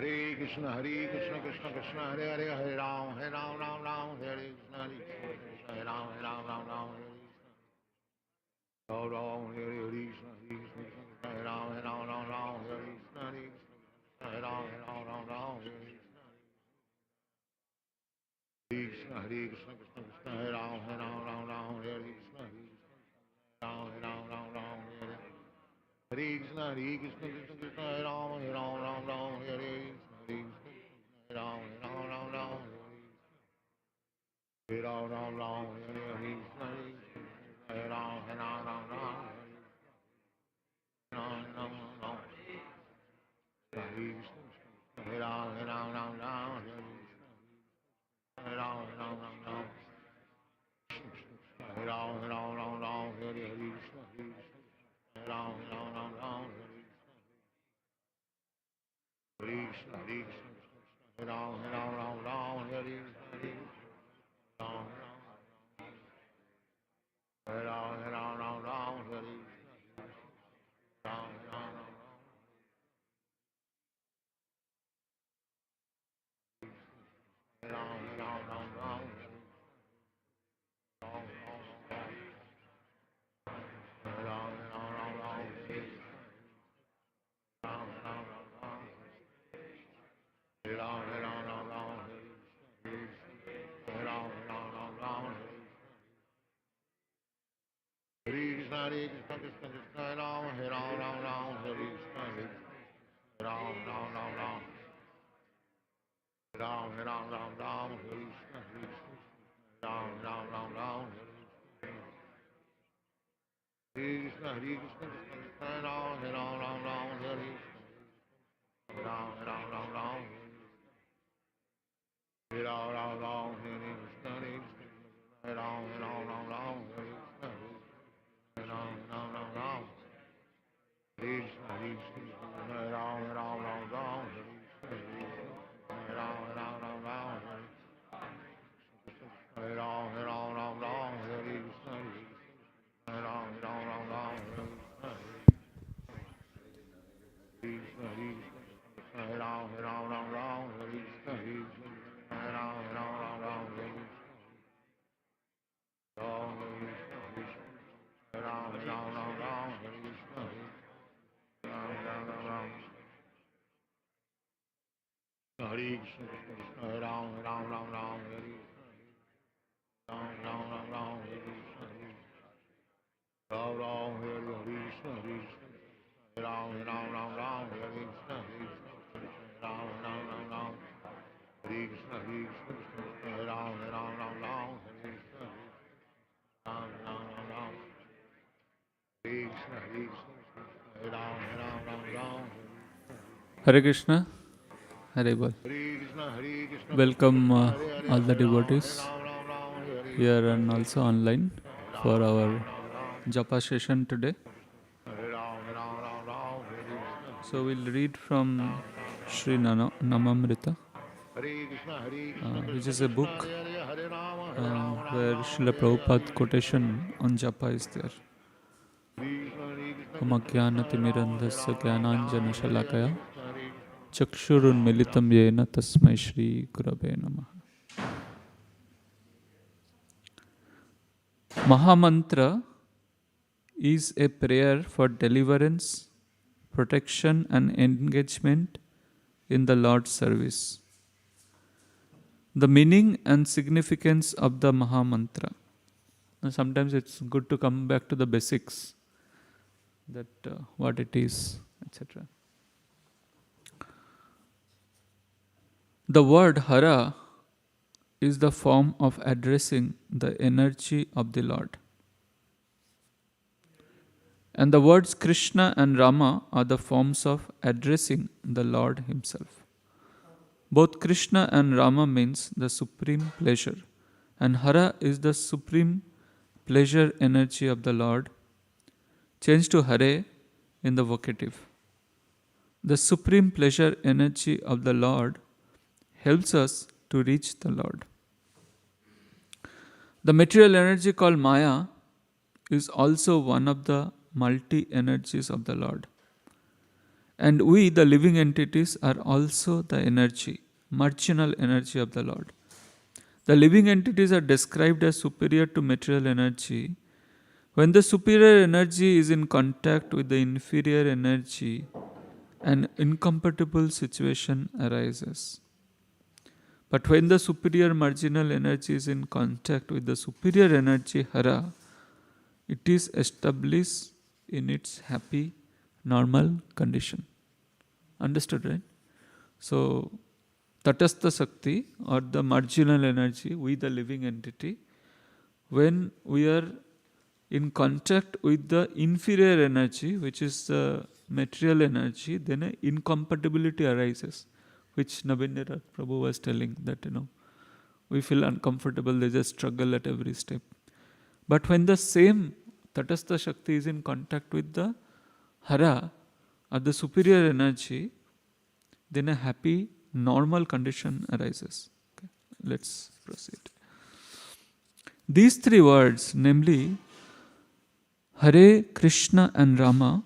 Hare Krishna, Krishna Krishna, Hare Hare, Hare Ram, Ram Ram, Hare Krishna, Krishna Krishna, Hare Ram, Ram Ram, Hare Ram, Hare Krishna, Hare Ram, Ram, Hare Krishna, Hare Ram, Ram Ram, Hare Krishna, Krishna Hare Ram, Ram, Hare Krishna, Ram Ram, Hare Krishna, Krishna Krishna, Hare Ram, Ram, Hare Krishna, Ram Ram, Hare Ram, Ram, Hare Krishna, Hare Ram, Ram, Ram, Ram, Hare Krishna, Hare Ram, Ram, Hare Ram, Ram, Hare Ram, Hare Krishna, Hare Ram, Ram, Hare Krishna, Hare Ram, Hare Ram, Hare Ram, Hare Ram, Hare Krishna, Krishna Ram, Hare Ram, Hare Krishna, Ram, Ram, Hare Krishna, Ram, Hare Krishna, Krishna Ram, Hare Ram, Hare Ram, Hare Ram, Hare Krishna, Hare Ram, Hare Krishna, Ram, Hare Krishna, Hare Ram, Hare Ram, Hare Ram, Hare Krishna, Hare Ram, Hare Krishna, Hare Ram, Hare Krishna, Hare Ram, Hare Krishna, Hare Krishna, Hare Ram, Hare Ram, Hare Krishna, Ram, Hare Krishna, Ram, Hare Krishna, Ram, Hare Krishna, Hare Ram, Hare Krishna, Ram, Hare Krishna, Hare Ram, Hare Krishna, Hare Bol. Hare Krishna, Welcome all the Hare Ram, devotees here and also online for our Japa session today. So we'll read from Sri Namamrita, Hare Krishna, Krishna which is Krishna, a book Hare Rama, Ram where Ram, Srila Prabhupada quotation on Japa is there. Om Ajnanatimirandhasya Jnananjana Shalakaya Chakshurun Militam Yena Tasmai Shri Gurave Namaha. Mahamantra is a prayer for deliverance, protection, and engagement in the Lord's service. The meaning and significance of the Mahamantra. Now, sometimes it's good to come back to the basics, that what it is, etc. The word Hara is the form of addressing the energy of the Lord. And the words Krishna and Rama are the forms of addressing the Lord Himself. Both Krishna and Rama means the supreme pleasure, and Hara is the supreme pleasure energy of the Lord, changed to Hare in the vocative. The supreme pleasure energy of the Lord helps us to reach the Lord. The material energy called Maya is also one of the multi-energies of the Lord. And we, the living entities, are also the energy, marginal energy of the Lord. The living entities are described as superior to material energy. When the superior energy is in contact with the inferior energy, an incompatible situation arises. But when the superior marginal energy is in contact with the superior energy, Hara, it is established in its happy, normal condition. Understood, right? So, Tatastha Shakti or the marginal energy, we the living entity, when we are in contact with the inferior energy, which is the material energy, then an incompatibility arises, which Navindra Prabhu was telling that, we feel uncomfortable, there's a struggle at every step. But when the same Tatastha Shakti is in contact with the Hara or the superior energy, then a happy, normal condition arises. Okay. Let's proceed. These three words, namely Hare, Krishna and Rama,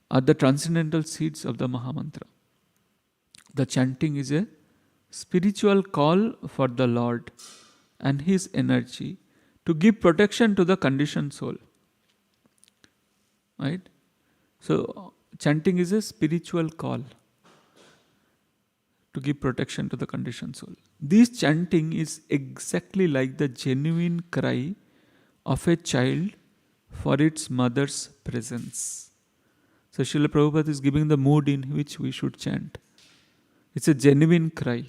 are the transcendental seeds of the Mahamantra. The chanting is a spiritual call for the Lord and His energy to give protection to the conditioned soul. Right? So, chanting is a spiritual call to give protection to the conditioned soul. This chanting is exactly like the genuine cry of a child for its mother's presence. So Srila Prabhupada is giving the mood in which we should chant. It's a genuine cry.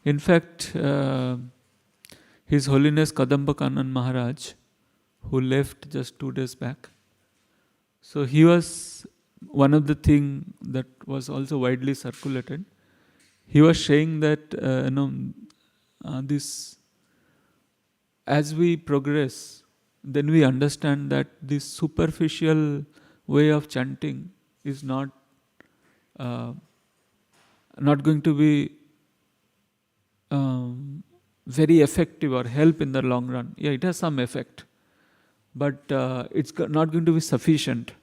In fact, His Holiness Kadamba Kanan Maharaj, who left just 2 days back, so he was one of the things that was also widely circulated. He was saying that this, as we progress, then we understand that this superficial way of chanting is not going to be very effective or help in the long run. Yeah, it has some effect, but it's not going to be sufficient.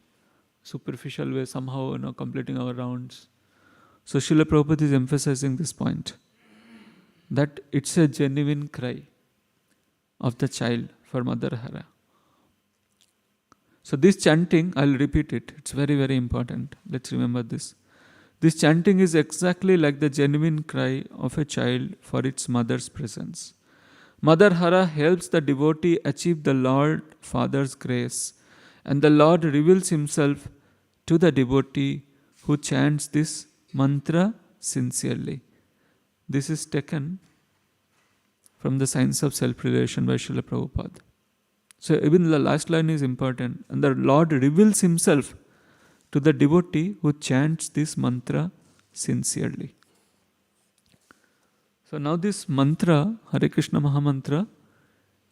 Superficial way, somehow completing our rounds. So Srila Prabhupada is emphasizing this point, that it's a genuine cry of the child for Mother Hara. So this chanting, I'll repeat it, it's very, very important. Let's remember this. This chanting is exactly like the genuine cry of a child for its mother's presence. Mother Hara helps the devotee achieve the Lord Father's grace, and the Lord reveals Himself to the devotee who chants this mantra sincerely. This is taken from the Science of Self-Realization by Srila Prabhupada. So even the last line is important. And the Lord reveals Himself to the devotee who chants this mantra sincerely. So now this mantra, Hare Krishna Mahamantra,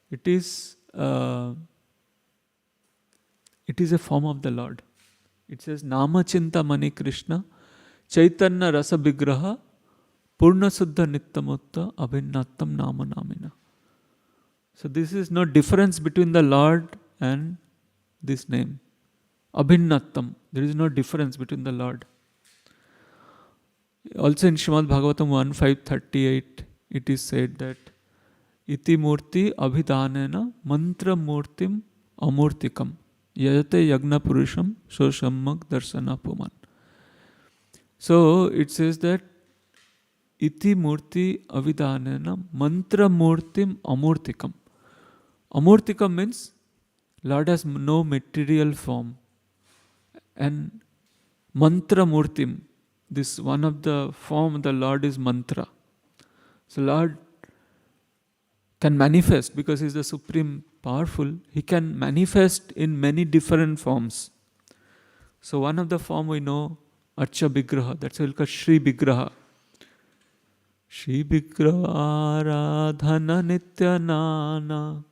it is a form of the Lord. It says, Nama Chinta Mani Krishna, Chaitanya Rasa Vigraha, Purna Suddha Nittamutta, Abhinnattam Nama Namina. So this is no difference between the Lord and this name. Abhinnattam. There is no difference between the Lord. Also in Srimad Bhagavatam 1.5.38, it is said that Iti Murti Abhidhanena Mantra Murtim Amurtikam Yajate Yagna Purusham Soshammag Darsana Puman. So it says that Iti Murti Abhidhanena Mantra Murtim Amurtikam. Amurtikam means Lord has no material form. And Mantra Murtim, this one of the form of the Lord is mantra. So Lord can manifest because He is the supreme powerful. He can manifest in many different forms. So one of the form we know, Archa Vigraha, that's why we call Shri Vigraha. Shri Vigraha Aradhana Nityanana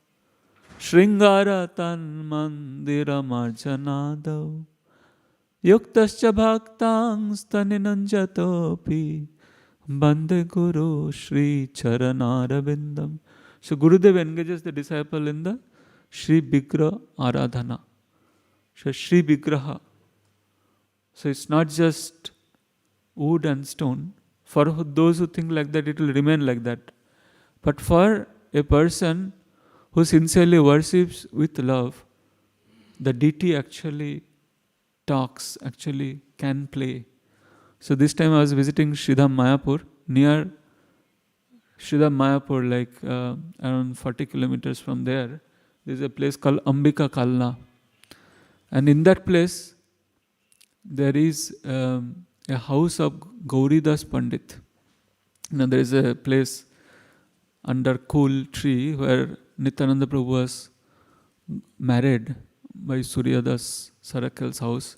Shringara Tan Mandira Marjanadav Yuktascha Bhaktang Staninanjatopi Bande Guru Shri Charanarabindam. So Gurudev engages the disciple in the Shri Vigraha Aradhana. So Shri Vigraha. So it's not just wood and stone. For those who think like that, it will remain like that. But for a person who sincerely worships with love, the deity actually talks, actually can play. So this time I was visiting Sridham Mayapur. Near Sridham Mayapur, like around 40 kilometers from there, there is a place called Ambika Kalna. And in that place, there is a house of Gauridas Pandit. Now there is a place under cool tree where Nityananda Prabhu was married by Suryadas Sarakel's house,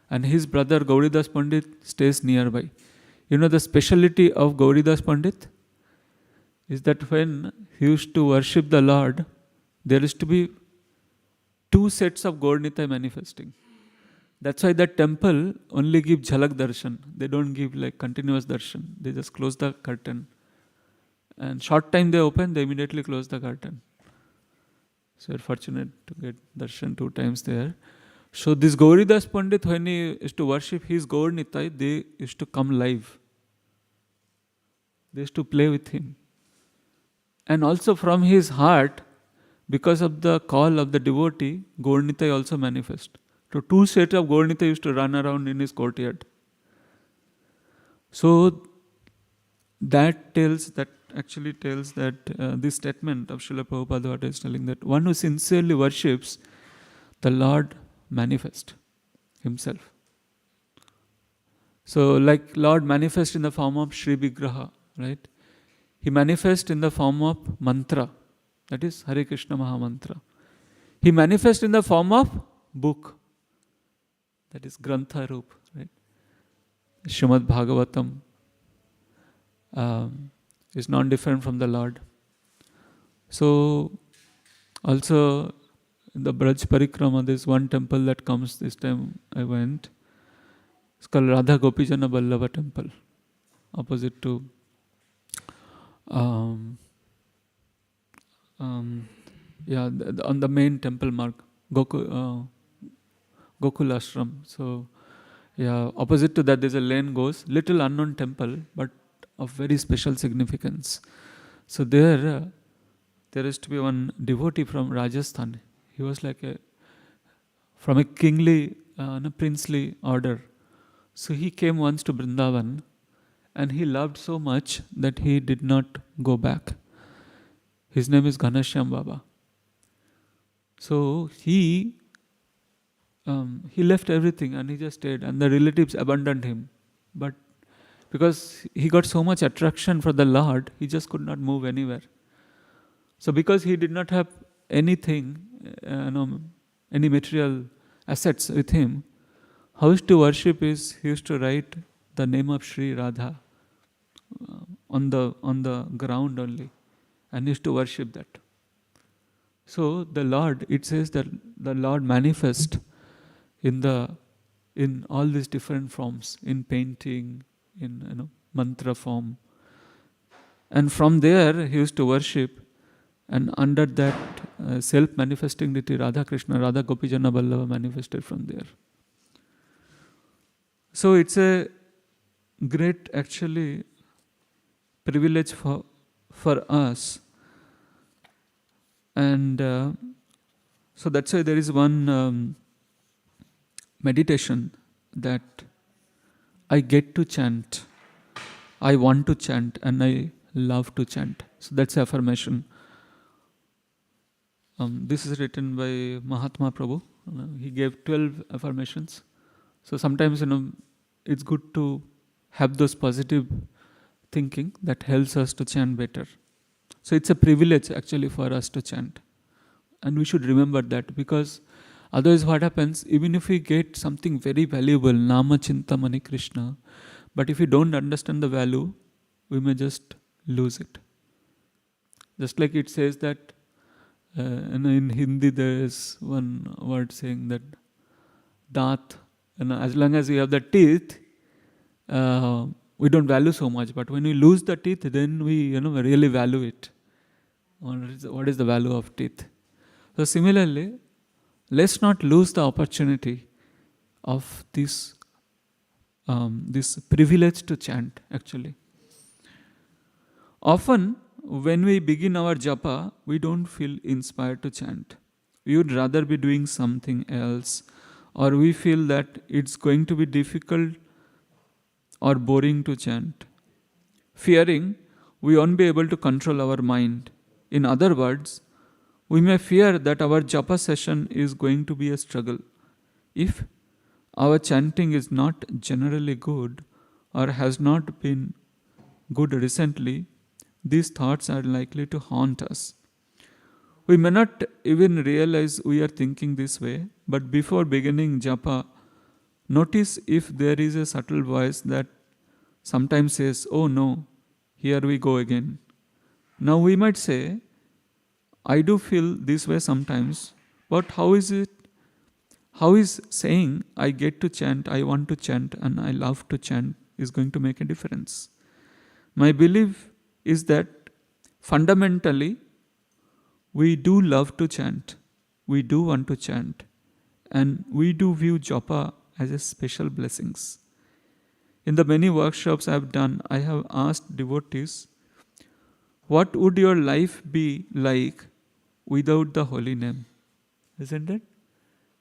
and his brother Gauridas Pandit stays nearby. You know the speciality of Gauridas Pandit is that when he used to worship the Lord, there used to be two sets of Gaur Nitai manifesting. That's why that temple only gives jhalak darshan. They don't give like continuous darshan. They just close the curtain. And short time they open, they immediately close the curtain. So we're fortunate to get darshan 2 times there. So this Gauridas Pandit, when he used to worship his Gaur Nitai, they used to come live. They used to play with him. And also from his heart, because of the call of the devotee, Gaur Nitai also manifest. So 2 sets of Gaur Nitai used to run around in his courtyard. So that actually tells that this statement of Srila Prabhupada what is telling, that one who sincerely worships the Lord manifest himself. So like Lord manifests in the form of Shri Vigraha, right? He manifests in the form of mantra, that is Hare Krishna Maha Mantra. He manifests in the form of book, that is Grantha Roop, right? Srimad Bhagavatam is non-different from the Lord. So also in the Braj Parikrama, there is one temple that comes, this time I went. It's called Radha Gopijana Vallabha temple, opposite to on the main temple mark, Gokul Ashram. So opposite to that there's a lane goes, little unknown temple, but of very special significance. So there used to be one devotee from Rajasthan. He was like from a kingly, princely order. So he came once to Vrindavan, and he loved so much that he did not go back. His name is Ghanashyam Baba. So he left everything and he just stayed, and the relatives abandoned him. But because he got so much attraction for the Lord, he just could not move anywhere. So because he did not have anything, any material assets with him, how he used to worship is, he used to write the name of Sri Radha on the ground only, and he used to worship that. So the Lord, it says that the Lord manifests in all these different forms, in painting, in mantra form, and from there he used to worship, and under that self-manifesting deity Radha Krishna, Radha Gopijana Vallabha manifested from there. So it's a great actually privilege for us, and so that's why there is one meditation that I get to chant, I want to chant, and I love to chant. So that's affirmation. This is written by Mahatma Prabhu. He gave 12 affirmations. So sometimes it's good to have those positive thinking that helps us to chant better. So it's a privilege actually for us to chant, and we should remember that, because otherwise what happens, even if we get something very valuable, Nama Chintamani Krishna, but if we don't understand the value, we may just lose it. Just like it says that in Hindi there is one word saying that Daat, as long as we have the teeth, we don't value so much, but when we lose the teeth, then we really value it. What is the value of teeth? So similarly, let's not lose the opportunity of this this privilege to chant actually. Often, when we begin our japa, we don't feel inspired to chant. We would rather be doing something else, or we feel that it's going to be difficult or boring to chant, fearing we won't be able to control our mind. In other words, we may fear that our japa session is going to be a struggle. If our chanting is not generally good or has not been good recently, these thoughts are likely to haunt us. We may not even realize we are thinking this way, but before beginning japa, notice if there is a subtle voice that sometimes says, "Oh no, here we go again." Now we might say, "I do feel this way sometimes, but how is it? How is saying I get to chant, I want to chant, and I love to chant is going to make a difference?" My belief is that fundamentally, we do love to chant, we do want to chant, and we do view japa as a special blessings. In the many workshops I have done, I have asked devotees, what would your life be like without the holy name? Isn't it?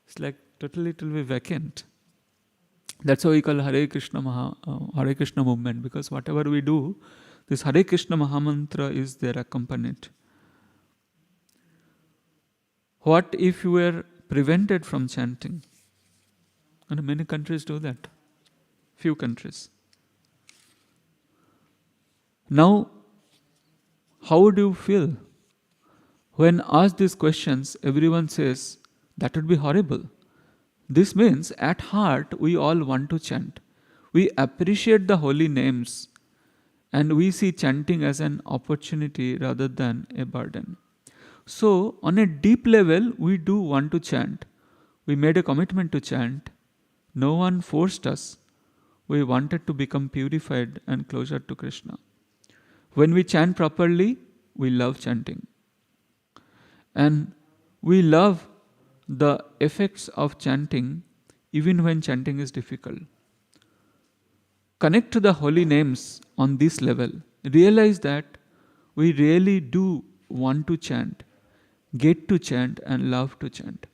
It's like totally it will be vacant. That's why we call Hare Krishna movement, because whatever we do, this Hare Krishna Mahamantra is there accompanied. What if you were prevented from chanting? And many countries do that. Few countries. Now, how would you feel? When asked these questions, everyone says, that would be horrible. This means at heart we all want to chant. We appreciate the holy names and we see chanting as an opportunity rather than a burden. So, on a deep level, we do want to chant. We made a commitment to chant. No one forced us. We wanted to become purified and closer to Krishna. When we chant properly, we love chanting. And we love the effects of chanting even when chanting is difficult. Connect to the holy names on this level. Realize that we really do want to chant, get to chant, and love to chant.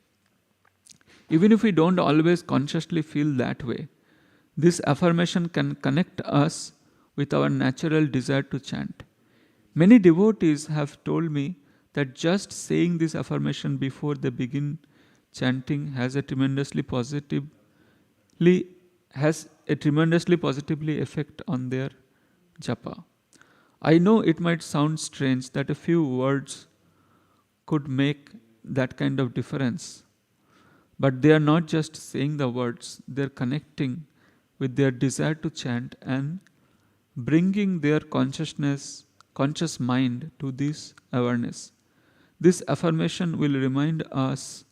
Even if we don't always consciously feel that way, this affirmation can connect us with our natural desire to chant. Many devotees have told me that just saying this affirmation before they begin chanting has a tremendously positively effect on their japa. I know it might sound strange that a few words could make that kind of difference, but they are not just saying the words, they are connecting with their desire to chant and bringing their conscious mind to this awareness. This affirmation will remind us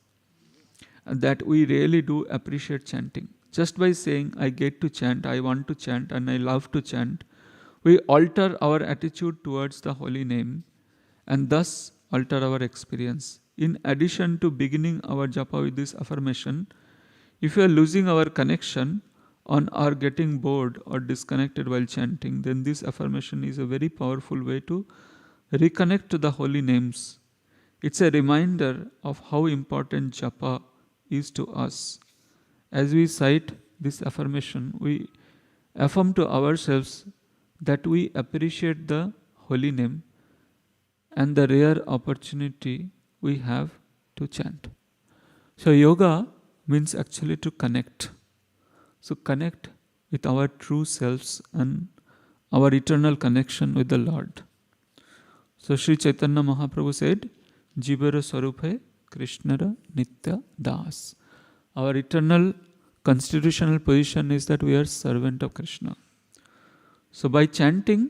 that we really do appreciate chanting. Just by saying, I get to chant, I want to chant, and I love to chant, we alter our attitude towards the holy name and thus alter our experience. In addition to beginning our japa with this affirmation, if we are losing our connection or getting bored or disconnected while chanting, then this affirmation is a very powerful way to reconnect to the holy names. It's a reminder of how important japa is to us. As we cite this affirmation, we affirm to ourselves that we appreciate the holy name and the rare opportunity we have to chant. So yoga means actually to connect. So connect with our true selves and our eternal connection with the Lord. So Sri Chaitanya Mahaprabhu said, Jivara Swarupe Krishnara Nitya Das. Our eternal constitutional position is that we are servant of Krishna. So by chanting,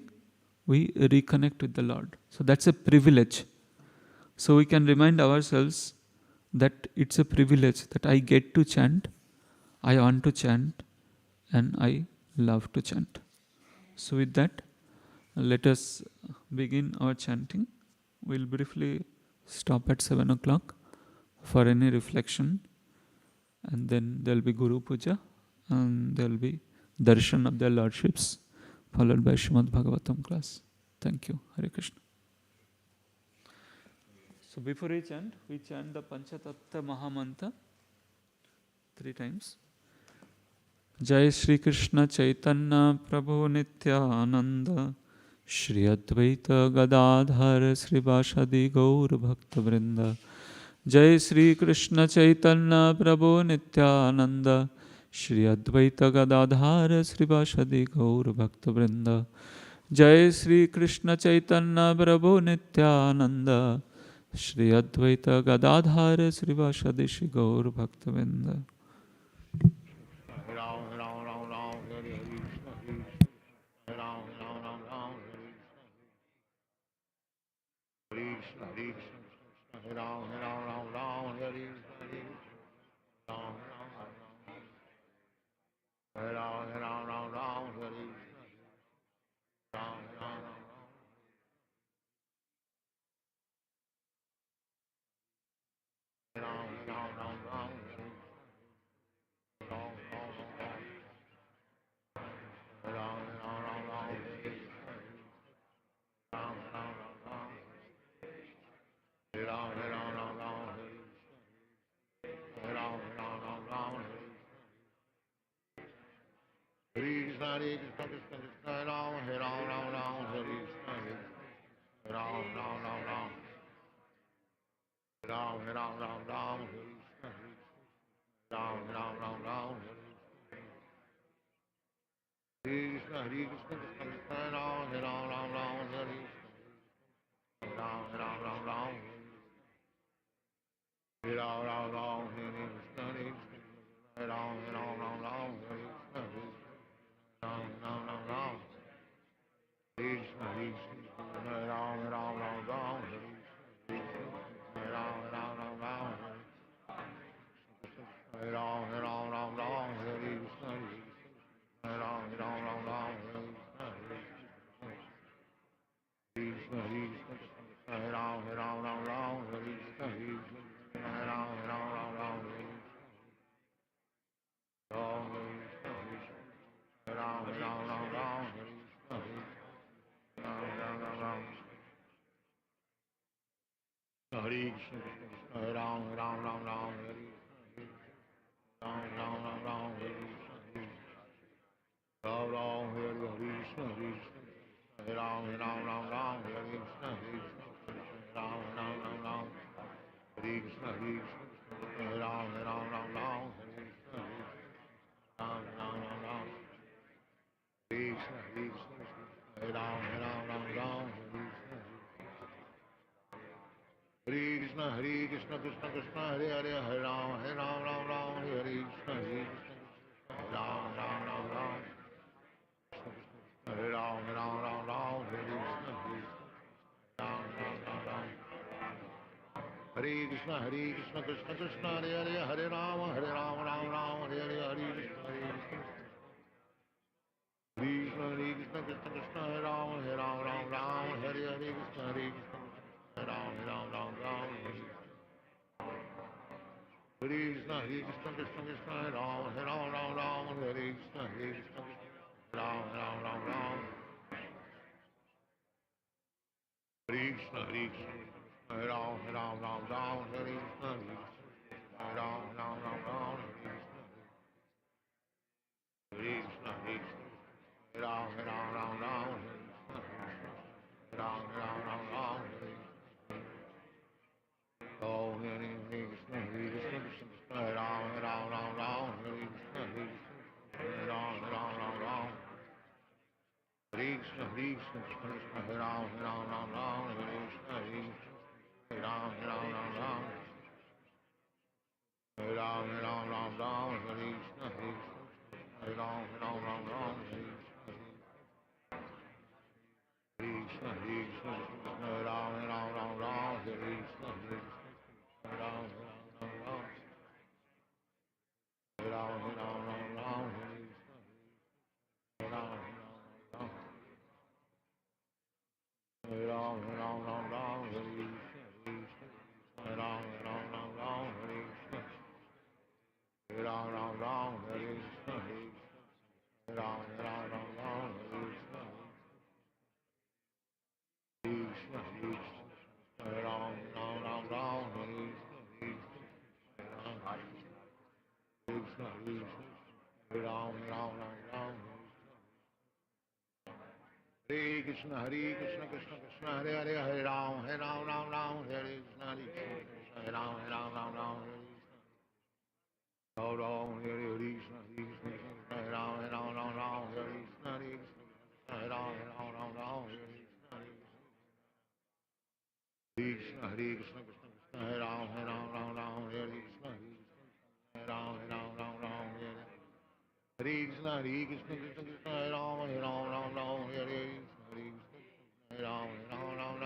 we reconnect with the Lord. So that's a privilege. So we can remind ourselves that it's a privilege that I get to chant, I want to chant, and I love to chant. So with that, let us begin our chanting. We'll briefly stop at 7 o'clock for any reflection, and then there'll be Guru Puja, and there'll be darshan of their lordships, followed by Srimad Bhagavatam class. Thank you. Hare Krishna. So before we chant the Panchatattva Mahamantra 3 times. Jai Shri Krishna Chaitanya Prabhu Nityananda Shri Advaita Gadadhar Sri Vasadi Gaur Bhakta Vrinda. Jai Shri Krishna Chaitanya Prabhu Nityananda Shri Advaita Gadadhar Sri Vasadi Gaur Bhakta Vrinda. Jai Shri Krishna Chaitanya Prabhu Nityananda Shri Advaita Gadadhar Sri Vasadi Gaur Bhakta Vrinda. Ram, Ram, Ram, Ram, Krishna, Krishna, Ram, Ram, Ram, Ram, Krishna, Krishna, Ram, Ram, Ram, Ram, Hare Krishna, Krishna, Krishna, Hare Hare, Hare Ram, Ram, Ram, Hare Krishna, Krishna, Hare Ram, Ram, Ram, Hare Ram, Ram, Hare Krishna, Krishna, Hare Ram, Ram, Ram, Hare Krishna, Krishna, Hare Ram, Ram, Ram, Hare Krishna, Hare Krishna, Krishna, Hare Ram, Ram, Hare Krishna, Hare Ram, Ram, Hare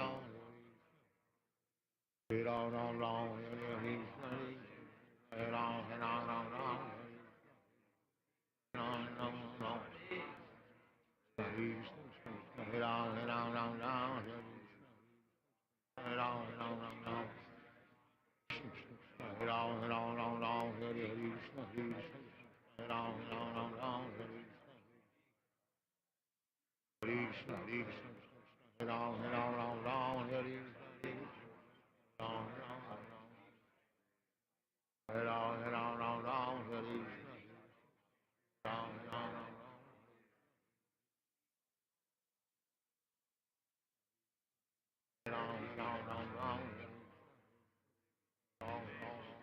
Hare Krishna, Krishna, Krishna, Hare Ram, Ram, Hare Krishna, Hare Ram, Ram, Hare Ram, Ram, Hare Krishna, Hare Ram, Ram, Hare Krishna, Hare Ram, Hare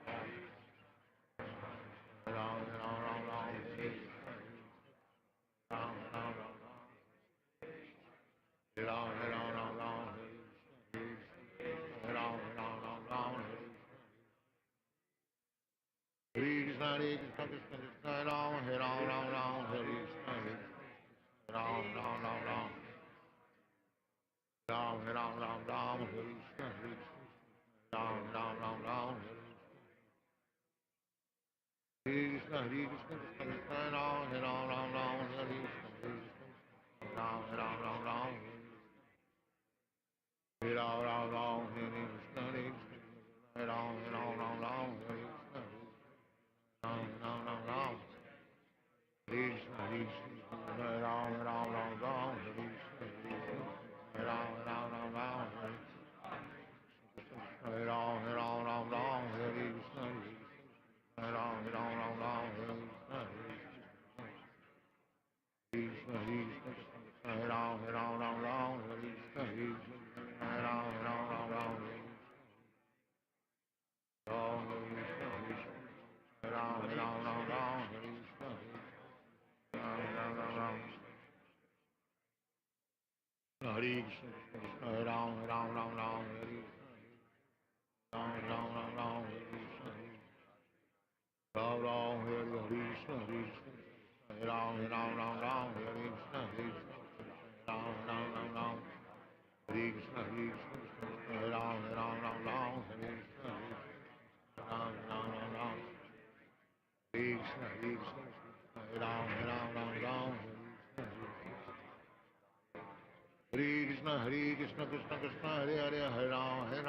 Hare Ram, Hare Ram, Hare Krishna, Hare Ram, Hare Krishna, Hare Ram, Hare Ram, Hare Ram, Hare Ram, Krishna, Krishna, Krishna, Ram, Hare Krishna, Ram, Hare Krishna, Ram, Krishna, Hare Krishna, Krishna, Ram, Hare Krishna, Ram, Hare Ram, Hare Krishna, Ram, Hare Krishna, Ram, Krishna, Krishna, Ram, Hare Krishna, Ram, Hare Ram, Hare Krishna, Ram, Hare Krishna, Krishna, Ram, Hare Krishna, Ram, Hare Krishna, Krishna, Ram, Hare Ram, Hare Krishna, Ram, Hare Krishna, Ram, Hare Krishna, Ram, Hare Krishna, Ram, Hare Krishna, Ram, Krishna, Ram, Hare Krishna, Krishna, Krishna, Hare Hare, Hare Ram, Hare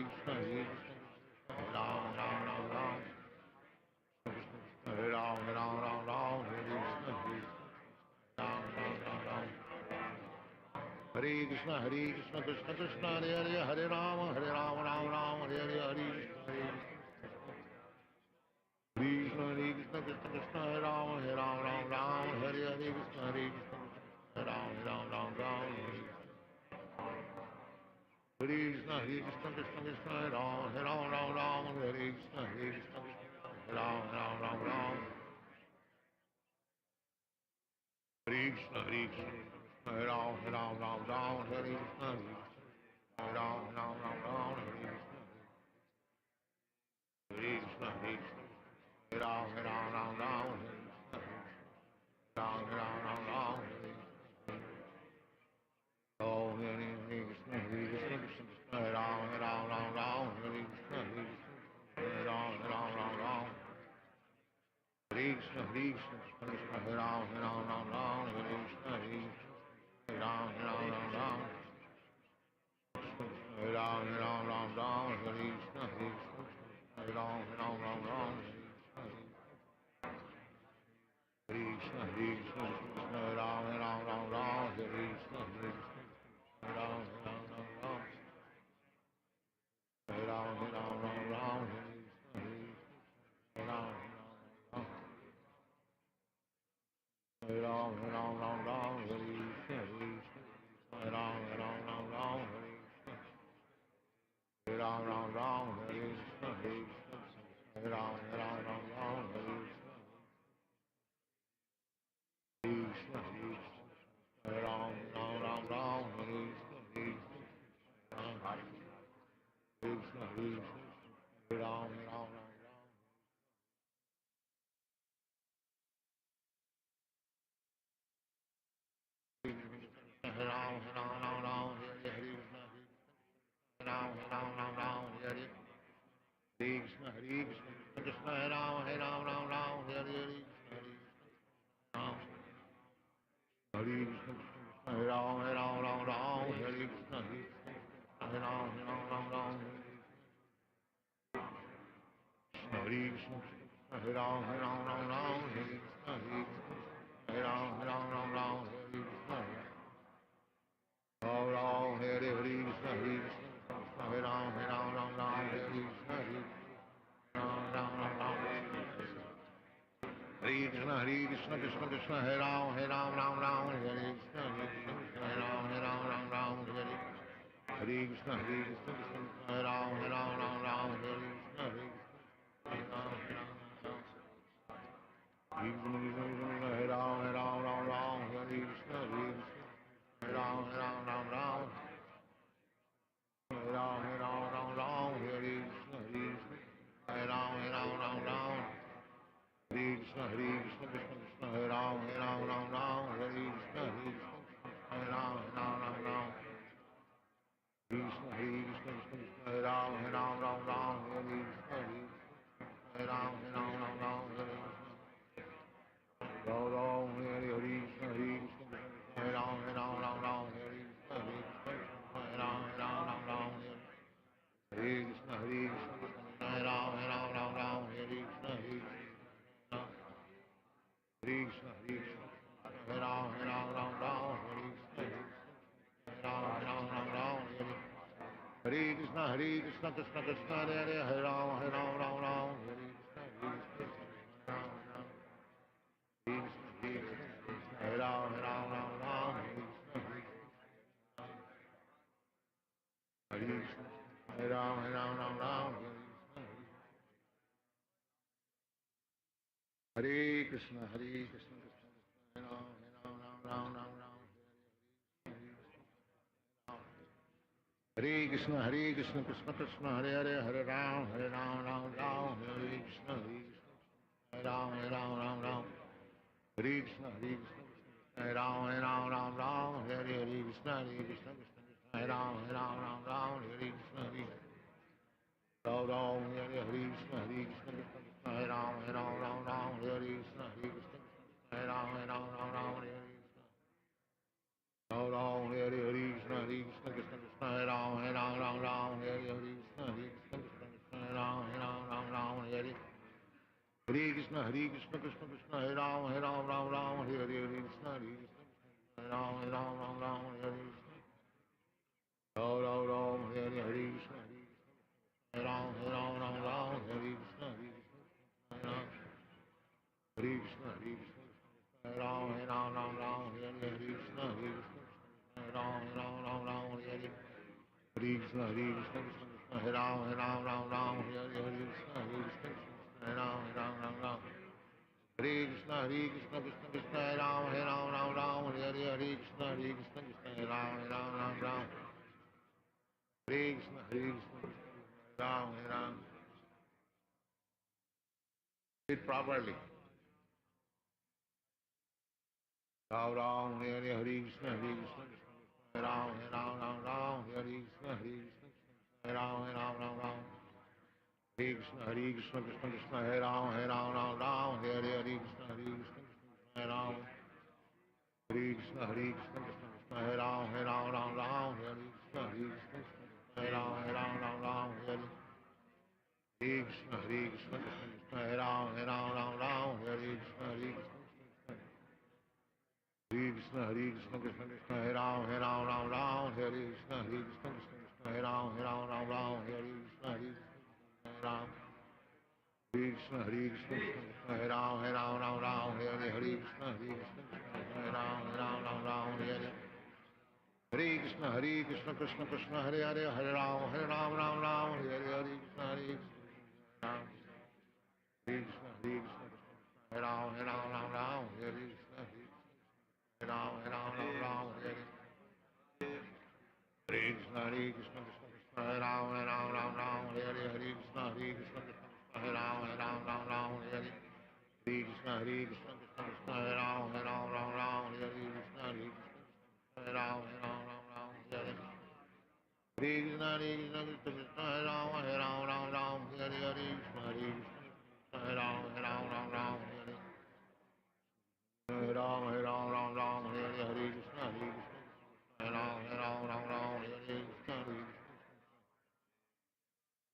Krishna, Ram, Hare Ram, Hare Krishna, Ram, Hare Krishna, Krishna, Krishna, Hare Hare, Hare Ram, Hare Hare, Hare Krishna, Krishna, Krishna, Hare Ram, Hare Hare, Krishna, Ram, Krishna, Krishna, Krishna, Ram, Hare Krishna, Ram, Krishna, Krishna, Ram, Hare Krishna, Ram, Hare Krishna, Krishna, Ram, Hare Ram, Hare Om Hare Krishna, Krishna, Krishna, Ram, Hare Krishna, Ram, Krishna, Krishna, Krishna, Ram, Hare Krishna, Ram, Ram, Hare Krishna, Ram, Krishna, Krishna, Hare Hare Krishna Krishna Krishna Hare Hare Hare Ram Ram Ram Hare Hare Hare Krishna Hare Ram Hare Ram Ram Hare Krishna Hare Ram Ram Hare Hare Krishna Hare Ram Ram Hare Krishna Hare Krishna Hare Ram Ram Hare Hare Krishna Hare Ram Ram Hare Hare Hare Ram Ram Hare Krishna Krishna Krishna Hare Ram Hare Hare Hare Ram Ram Hare Hare Ram Hare Hare Krishna Hare Ram Hare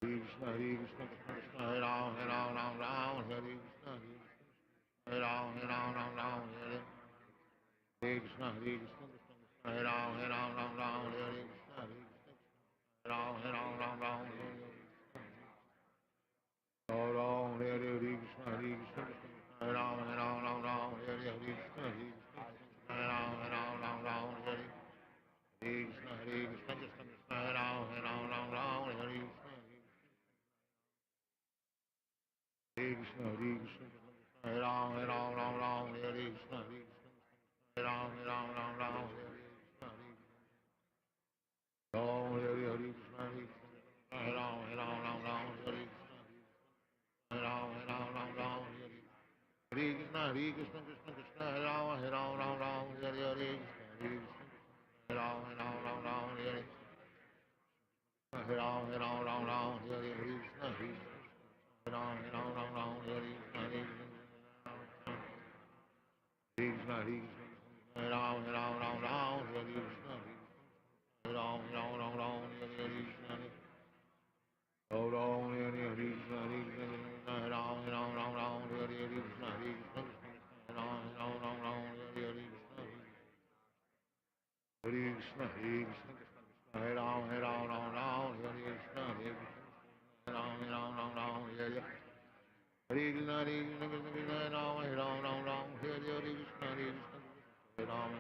Krishna Krishna Hare Ram Hare Krishna Hare Ram Hare Krishna Krishna Hare Ram Hare Krishna Hare Ram Ram Hare Krishna Hare Ram Hare Krishna Hare Ram Hare Krishna Krishna Hare Ram Hare Krishna Hare Ram Hare Krishna Hare Ram Hare Hare Krishna Hare Ram Hare Ram Hare Krishna Krishna Hare Ram Hare Hare Ram Hare Ram Hare Krishna Ram Hare Krishna Hare Ram Hare Krishna Ram Hare Krishna Ram Hare Krishna Ram Hare Krishna Ram Hare Krishna Hare Krishna Hare Ram Hare Krishna Ram Hare Hare Krishna Krishna Ram Hare Krishna Ram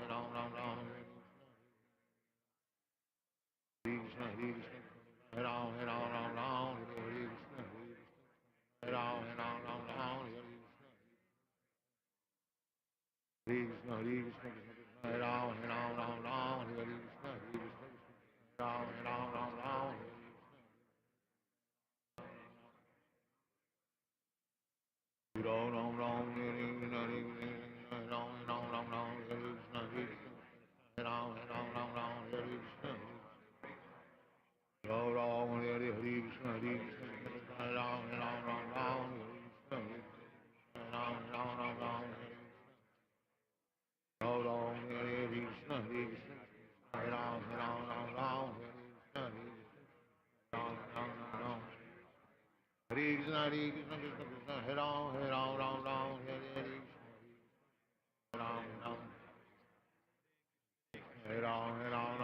Hare Krishna Ram Hare Krishna Ram Hare Krishna Hare Krishna Ram Hare Krishna Ram Ram Ram Hare Krishna Ram Hare Krishna Ram Ram Hare Krishna Ram Hare Krishna Ram Ram Hare Krishna Ram Hare Krishna Hare Krishna Krishna Hare Ram Hare Ram Hare Ram Hare Krishna Ram Hare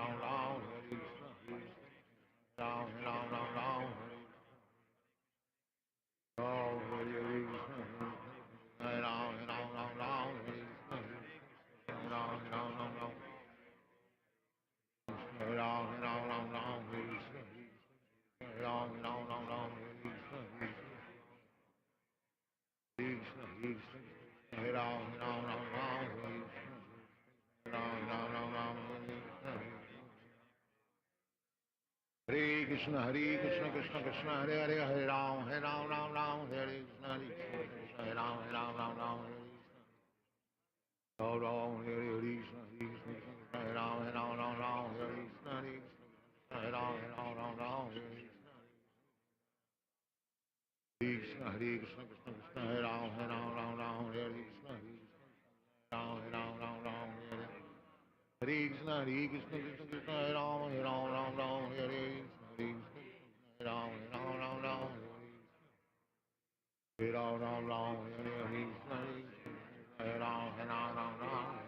Ram Hare Krishna Hare Ram Hare Krishna Ram Hare Ram Hare Krishna Ram Hare Krishna Krishna Krishna Hare Ram Hare Hare Krishna Krishna Krishna Hare Hare Hare Ram Hare Krishna Hare Ram Hare Krishna Hare Ram Hare Krishna Hare Ram Krishna Krishna Hare Ram Hare Krishna Hare Krishna Krishna Hare Ram Hare Ram Hare Ram Hare Krishna Hare Ram Hare Ram Hare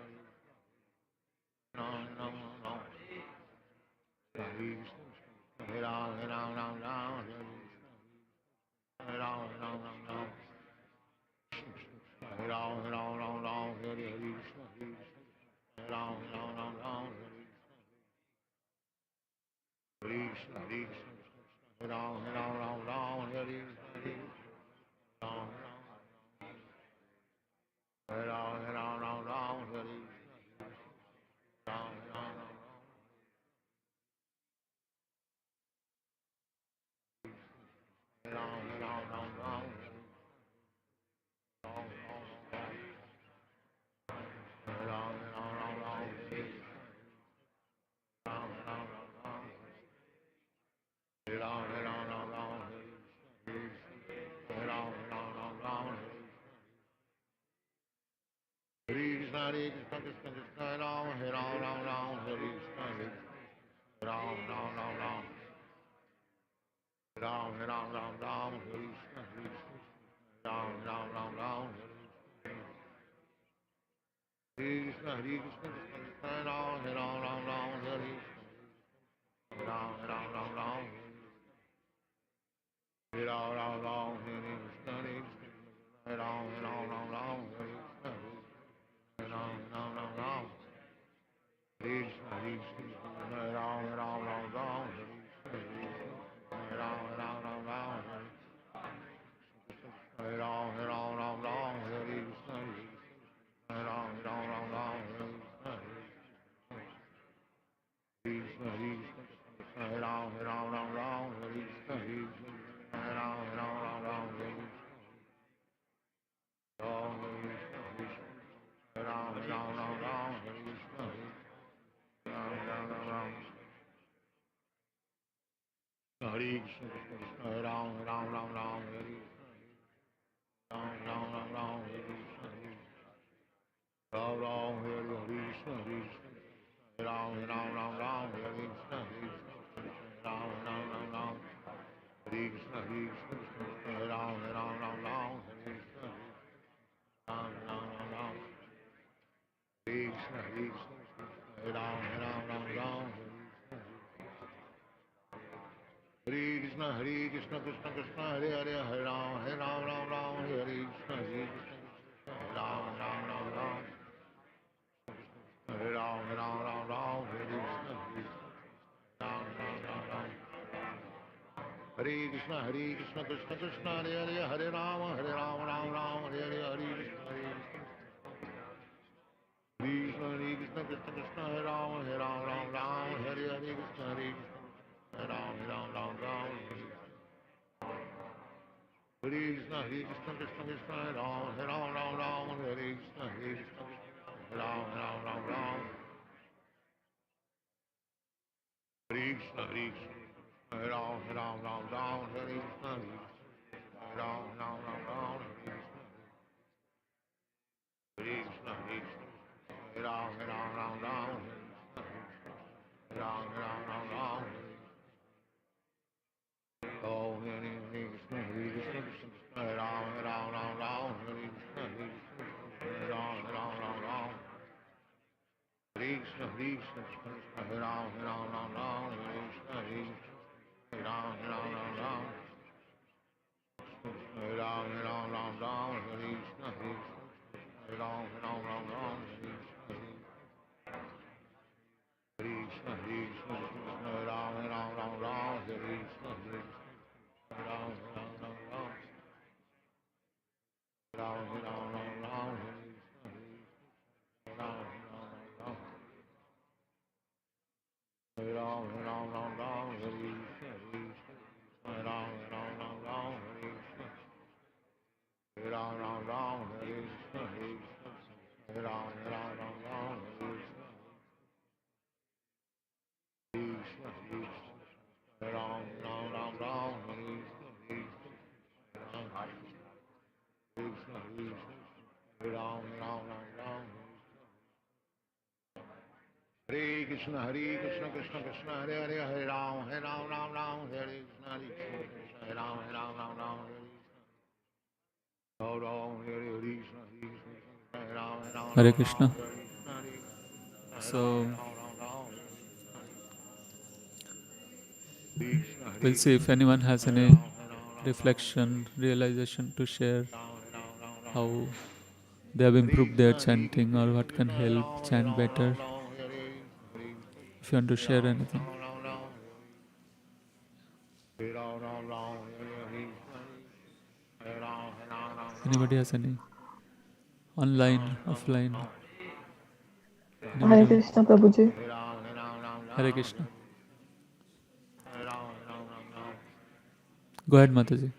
Ram Hare Ram Hare Krishna Hare Ram Hare Krishna, Hare Krishna, Hare Ram, Ram Ram, Hare Krishna, Ram, Hare Ram, Ram, Hare Krishna, Ram, Hare Ram, Ram, Hare Ram, Hare Ram, Hare Ram, Hare Ram, Hare Krishna, Hare Krishna, Krishna Krishna, Hare Ram, Ram, Hare Krishna, Ram, Ram, Hare Krishna, Ram, Hare Krishna, Hare Krishna, Krishna Krishna, Hare Ram, Hare Krishna, Ram, Hare Ram, Hare Krishna, Hare Ram, Hare Krishna, Ram, Krishna, Hare Krishna, Hare Ram, Hare Krishna, Ram, Hare Ram, Hare Krishna, Hare Ram, Hare Krishna, Krishna, Hare Krishna, Hare Ram, Hare Krishna, Hare Ram, Hare Krishna, Hare Ram, Hare Krishna, Hare Krishna, Hare Ram, Hare Ram, Hare Krishna, Ram, Hare Krishna, Ram, Hare Krishna, Ram, Hare Krishna, Hare Ram, Hare Krishna, Ram, Hare Krishna, Hare Ram, Hare Krishna, Hare Krishna, Krishna Krishna, Hare Hare, Hare Ram, Hare Krishna, Hare Krishna, Ram, Hare Ram, Hare Krishna, Ram, Hare Krishna, Hare Krishna, Krishna Krishna, Hare Hare, Hare Ram, Hare Hare, Hare Krishna, Hare Krishna, Krishna Krishna, Hare Ram, Hare Hare, Krishna, Hare Ram, Hare Krishna, Krishna Krishna, Hare Ram, Hare Krishna, Hare Ram, Hare Krishna, Hare Ram, Hare Krishna, Hare Ram, Hare Krishna, Hare Ram, Hare Ram, Oh, Hare Krishna, Hare Krishna, Hare Ram, Hare Krishna, Hare Ram, Hare Krishna, Hare Ram, Hare Krishna, Hare Ram, Hare Ram, Hare Krishna, Hare Ram, Hare Krishna, Hare Ram, Hare Krishna, Hare Ram, Ram, Ram, Hare Ram, Hare Krishna, Hare Ram, Hare Krishna, Hare Ram, Hare Krishna, Hare Ram, Hare Krishna, Hare Ram, Hare Krishna, Hare Ram, Hare Krishna, Krishna Krishna, Hare Hare, Hare Ram, Hare Krishna, Hare Ram, Hare Ram, Hare Krishna, Hare Ram, Hare Krishna. Hare So we'll Krishna, see if anyone has any reflection, realization to share, how they have improved their chanting or what can help chant better. If you want to share anything. Anybody has any? Online, offline? Hare Anybody? Krishna Prabhuji. Hare Krishna. Go ahead, Mataji.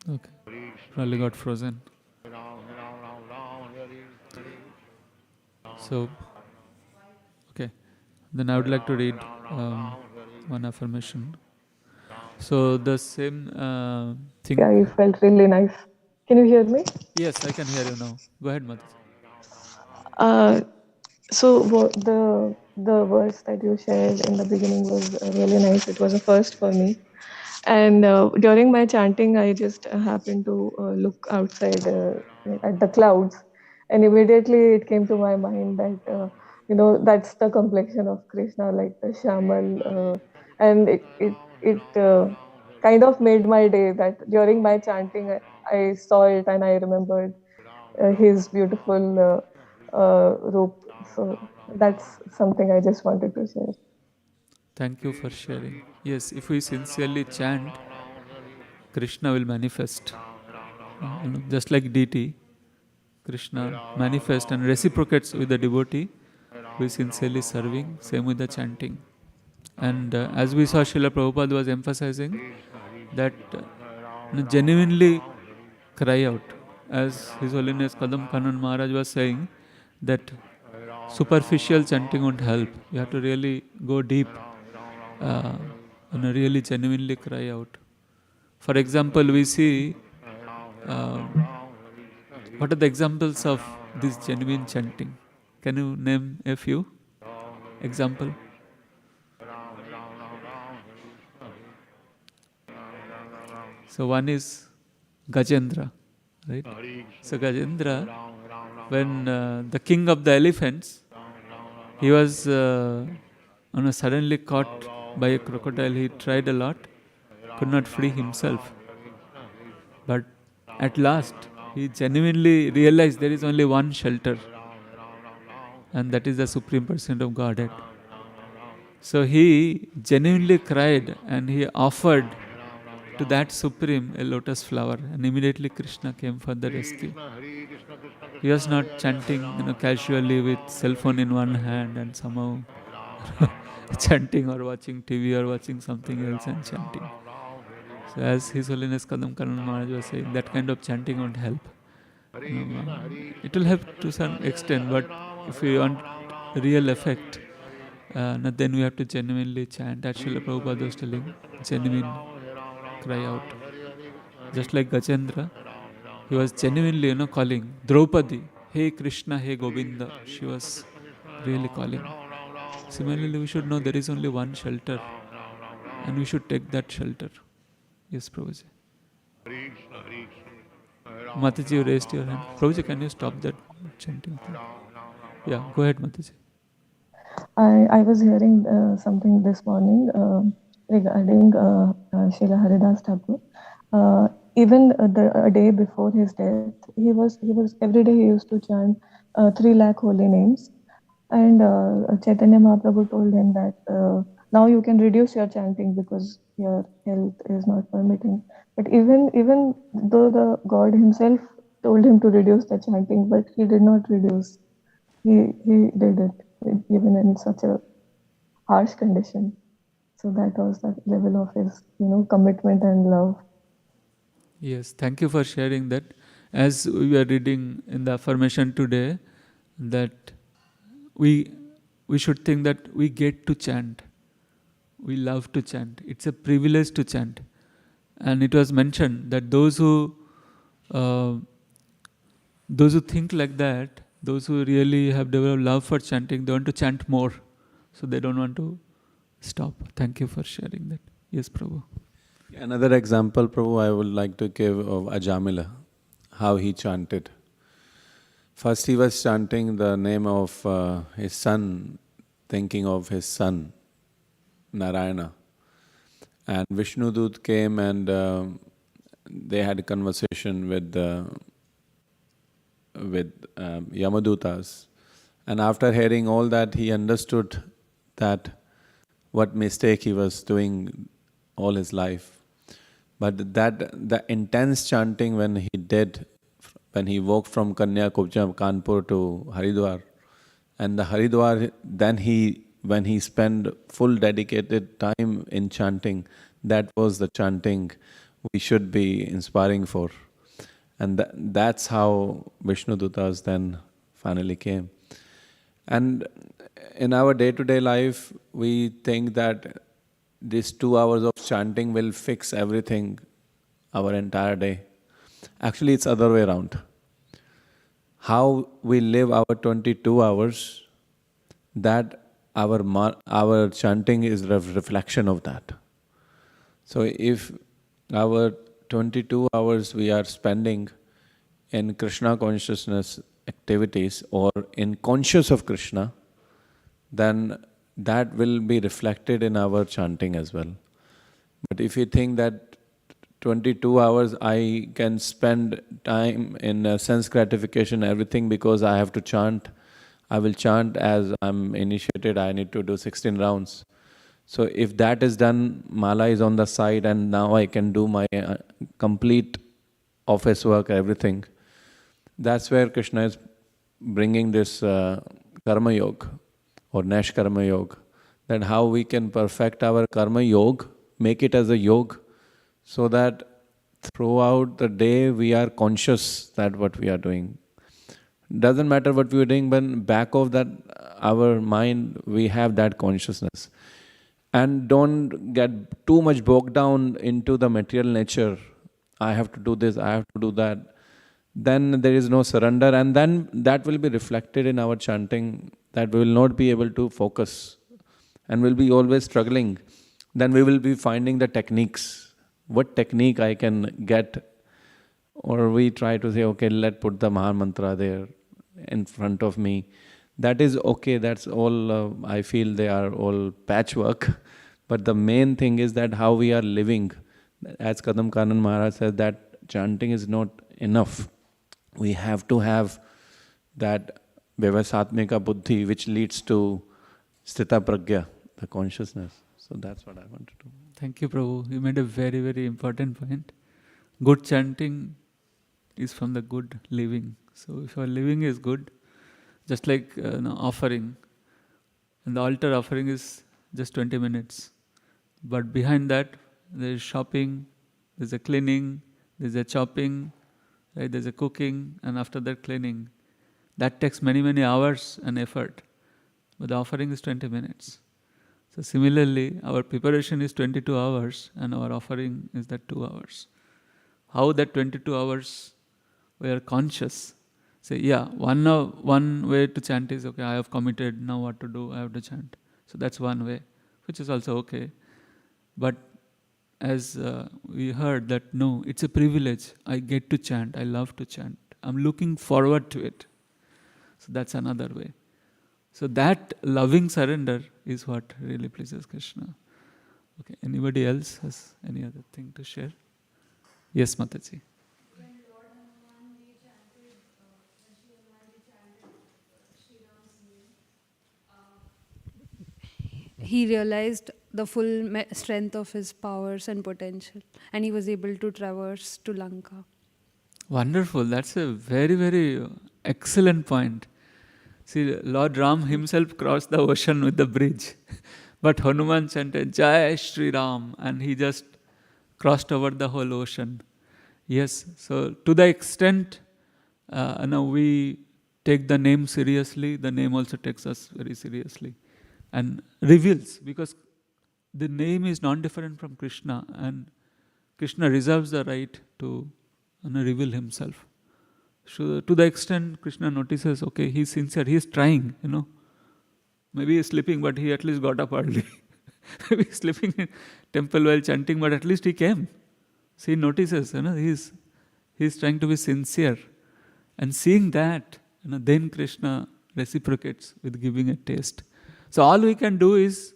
Okay. Probably got frozen. So, okay. Then I would like to read one affirmation. So the same thing. Yeah, it felt really nice. Can you hear me? Yes, I can hear you now. Go ahead, Mataji. Uh, the verse that you shared in the beginning was really nice. It was a first for me. And during my chanting, I just happened to look outside at the clouds, and immediately it came to my mind that that's the complexion of Krishna, like the Shamal, and it kind of made my day. That during my chanting, I saw it and I remembered his beautiful roop. So that's something I just wanted to share. Thank you for sharing. Yes, if we sincerely chant, Krishna will manifest. Just like deity, Krishna manifests and reciprocates with the devotee who is sincerely serving, same with the chanting. And as we saw, Srila Prabhupada was emphasizing that genuinely cry out. As His Holiness Kadam Kanan Maharaj was saying, that superficial chanting won't help. You have to really go deep and really genuinely cry out. For example, we see what are the examples of this genuine chanting? Can you name a few example? So one is Gajendra, right? So Gajendra, when the king of the elephants, he was suddenly caught by a crocodile. He tried a lot, could not free himself. But at last, he genuinely realized there is only one shelter, and that is the Supreme Person of Godhead. So he genuinely cried and he offered to that Supreme a lotus flower, and immediately Krishna came for the rescue. He was not chanting casually with cell phone in one hand and somehow chanting or watching TV or watching something else and chanting. So as His Holiness Kadam Karan Maharaj was saying, that kind of chanting won't help. It will help to some extent, but if we want real effect, then we have to genuinely chant. As Srila Prabhupada was telling, genuine cry out. Just like Gajendra, he was genuinely calling Draupadi, Hey Krishna, Hey Govinda. She was really calling. Similarly, we should know there is only one shelter and we should take that shelter. Yes, Prabhuji. Mataji, you raised your hand. Prabhuji, can you stop that chanting? Yeah, go ahead, Mataji. I was hearing something this morning regarding Srila Haridas Thakur. Even a day before his death, he was every day he used to chant 3 lakh holy names, and Chaitanya Mahaprabhu told him that now you can reduce your chanting because your health is not permitting. But even though the God himself told him to reduce the chanting, but he did not reduce. He did it even in such a harsh condition. So that was the level of his commitment and love. Yes, thank you for sharing that. As we are reading in the affirmation today, that we should think that we get to chant. We love to chant. It's a privilege to chant. And it was mentioned that those who think like that, those who really have developed love for chanting, they want to chant more. So they don't want to stop. Thank you for sharing that. Yes, Prabhu. Another example, Prabhu, I would like to give of Ajamila, how he chanted. First he was chanting the name of his son, thinking of his son, Narayana. And Vishnudut came and they had a conversation with Yamadutas. And after hearing all that, he understood that what mistake he was doing all his life. But the intense chanting when he did, when he walked from Kanyakumari, Kanpur to Haridwar, and the Haridwar, then when he spent full dedicated time in chanting, that was the chanting we should be inspiring for. And that's how Vishnu Dutas then finally came. And in our day-to-day life, we think that these 2 hours of chanting will fix everything, our entire day. Actually, it's other way around. How we live our 22 hours, that our chanting is a reflection of that. So if our 22 hours we are spending in Krishna consciousness activities or in conscious of Krishna, then that will be reflected in our chanting as well. But if you think that 22 hours I can spend time in sense gratification, everything because I have to chant, I will chant as I'm initiated, I need to do 16 rounds. So if that is done, mala is on the side and now I can do my complete office work, everything. That's where Krishna is bringing this karma yoga or Nash karma yoga, that how we can perfect our karma yoga, make it as a yoga, so that throughout the day we are conscious that what we are doing. Doesn't matter what we are doing, but back of that, our mind, we have that consciousness. And don't get too much bogged down into the material nature. I have to do this, I have to do that. Then there is no surrender, and then that will be reflected in our chanting, that we will not be able to focus and will be always struggling. Then we will be finding the techniques. What technique I can get? Or we try to say, okay, let's put the Maha Mantra there in front of me. That is okay, that's all, I feel they are all patchwork. But the main thing is that how we are living. As Kadam Kanan Maharaj says, that chanting is not enough. We have to have that Vyavasatmika Buddhi, which leads to Sthita Pragya, the consciousness. So that's what I want to do. Thank you, Prabhu. You made a very, very important point. Good chanting is from the good living. So if our living is good, just like offering, and the altar offering is just 20 minutes. But behind that, there is shopping, there's a cleaning, there's a chopping, right? There's a cooking, and after that cleaning. That takes many, many hours and effort. But the offering is 20 minutes. So similarly, our preparation is 22 hours and our offering is that 2 hours. How that 22 hours we are conscious. Say, yeah, one way to chant is, okay, I have committed, now what to do, I have to chant. So that's one way, which is also okay. But as we heard that, no, it's a privilege. I get to chant, I love to chant. I'm looking forward to it. So that's another way. So that loving surrender is what really pleases Krishna. Okay, anybody else has any other thing to share? Yes, Mataji. He realized the full strength of his powers and potential, and he was able to traverse to Lanka. Wonderful. That's a very, very excellent point. See, Lord Ram himself crossed the ocean with the bridge. But Hanuman chanted, Jai Shri Ram, and he just crossed over the whole ocean. Yes, so to the extent we take the name seriously, the name also takes us very seriously. And reveals, because the name is non-different from Krishna, and Krishna reserves the right to reveal himself. So to the extent Krishna notices, okay, he's sincere, he's trying, Maybe he's sleeping, but he at least got up early. Maybe he's sleeping in temple while chanting, but at least he came. So he notices, he's trying to be sincere. And seeing that, then Krishna reciprocates with giving a taste. So all we can do is,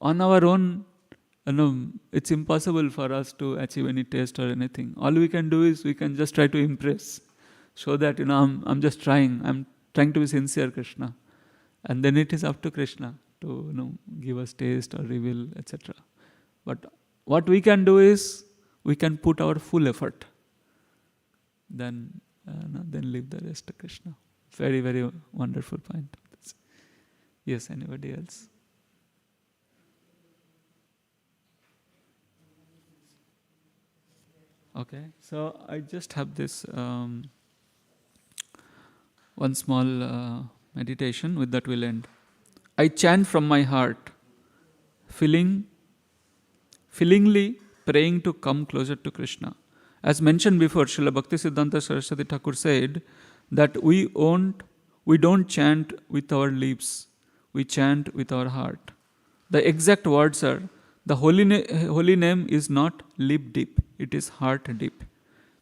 on our own, it's impossible for us to achieve any taste or anything. All we can do is we can just try to impress. Show that, I'm just trying. I'm trying to be sincere, Krishna. And then it is up to Krishna to give us taste or reveal, etc. But what we can do is we can put our full effort, then leave the rest to Krishna. Very, very wonderful point. Yes, anybody else? Okay, so I just have this one small meditation. With that we'll end. I chant from my heart, feelingly praying to come closer to Krishna. As mentioned before, Srila Bhaktisiddhanta Saraswati Thakur said that we don't chant with our lips, we chant with our heart. The exact words are, the holy name is not lip deep, it is heart deep.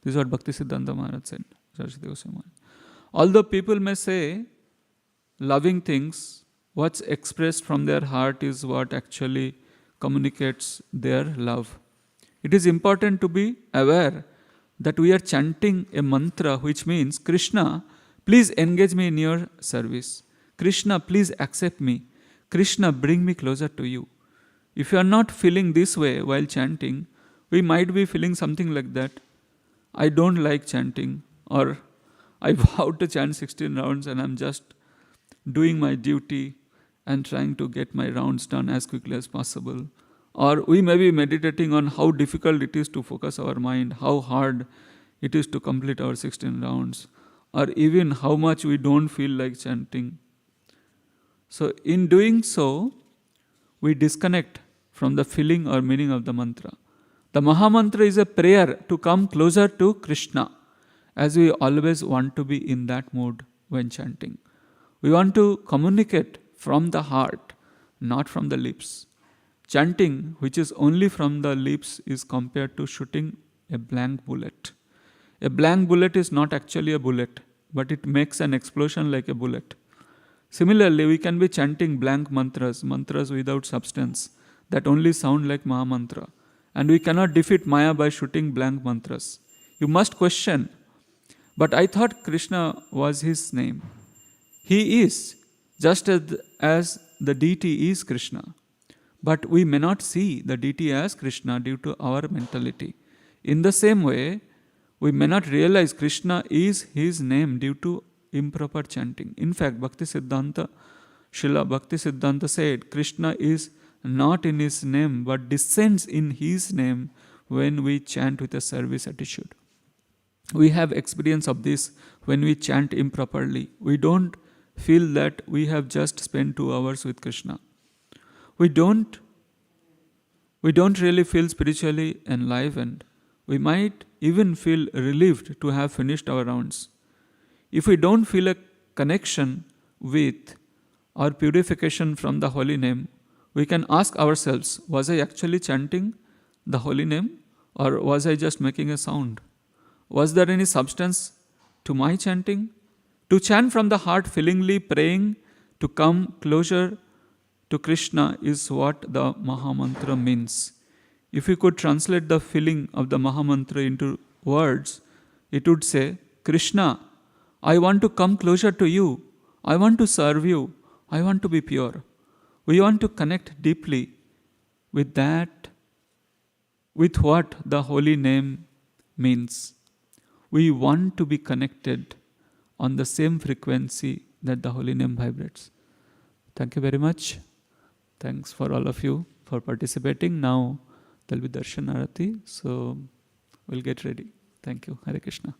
This is what Bhaktisiddhanta Maharaj said. Saraswati Goswami Maharaj. Although people may say loving things, what's expressed from their heart is what actually communicates their love. It is important to be aware that we are chanting a mantra which means, Krishna, please engage me in your service. Krishna, please accept me. Krishna, bring me closer to you. If you are not feeling this way while chanting, we might be feeling something like that. I don't like chanting, or I vowed to chant 16 rounds and I'm just doing my duty and trying to get my rounds done as quickly as possible. Or we may be meditating on how difficult it is to focus our mind, how hard it is to complete our 16 rounds, or even how much we don't feel like chanting. So in doing so, we disconnect from the feeling or meaning of the mantra. The Maha Mantra is a prayer to come closer to Krishna, as we always want to be in that mood when chanting. We want to communicate from the heart, not from the lips. Chanting, which is only from the lips, is compared to shooting a blank bullet. A blank bullet is not actually a bullet, but it makes an explosion like a bullet. Similarly, we can be chanting blank mantras without substance, that only sound like Maha Mantra. And we cannot defeat Maya by shooting blank mantras. You must question, but I thought Krishna was his name. He is, just as the deity is Krishna. But we may not see the deity as Krishna due to our mentality. In the same way, we may not realize Krishna is his name due to improper chanting. In fact, Srila Bhaktisiddhanta said, Krishna is not in his name but descends in his name when we chant with a service attitude. We have experience of this when we chant improperly. We don't feel that we have just spent 2 hours with Krishna. We don't really feel spiritually enlivened. We might even feel relieved to have finished our rounds. If we don't feel a connection with or purification from the holy name, we can ask ourselves, was I actually chanting the holy name, or was I just making a sound? Was there any substance to my chanting? To chant from the heart, feelingly praying to come closer to Krishna is what the Maha Mantra means. If we could translate the feeling of the Maha Mantra into words, it would say, Krishna, I want to come closer to you. I want to serve you. I want to be pure. We want to connect deeply with that, with what the holy name means. We want to be connected on the same frequency that the holy name vibrates. Thank you very much. Thanks for all of you for participating. Now there will be Darshan Arati, so we'll get ready. Thank you. Hare Krishna.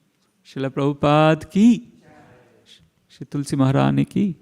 Srila Prabhupada ki, Shri Tulsi Maharani ki.